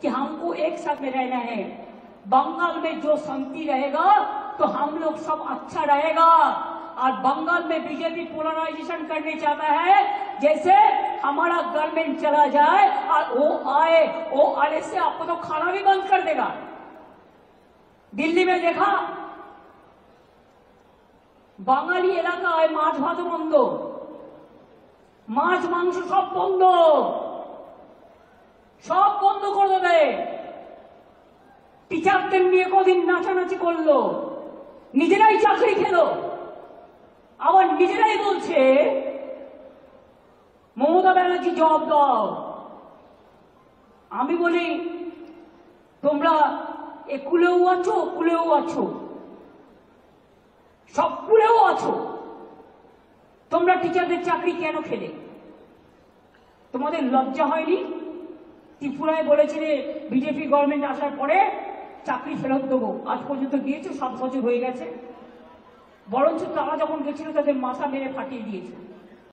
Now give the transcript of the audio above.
कि हमको एक साथ में रहना है। बंगाल में जो शांति रहेगा तो हम लोग सब अच्छा रहेगा। और बंगाल में बीजेपी पोलराइजेशन करने चाहता है, जैसे हमारा गवर्नमेंट चला जाए और वो आने से आपको तो खाना भी बंद कर देगा। दिल्ली में देखा, बांगाली एलाकाय माछ भात बंद, माछ मांस सब बंद, सब बंद कर देবে। টিচারদের নিয়ে কদিন নাচানাচি করলো, নিজেরাই চাকরি খেলো, আবার নিজেরাই বলছে মমতা ব্যানার্জি জবাব দাও। আমি বলি তোমরা একুলেও আছো, কুলেও আছো, সব কুলেও আছো, তোমরা টিচারদের চাকরি কেন খেলে? তোমাদের লজ্জা হয়নি? ত্রিপুরায় বলেছিলে বিজেপি গভর্নমেন্ট আসার পরে চাকরি ফেরত দেবো, আজ পর্যন্ত দিয়েছে, 7 বছর হয়ে গেছে। বরঞ্চ তারা যখন গেছিল তাদের মাথা মেরে ফাটিয়ে দিয়েছে।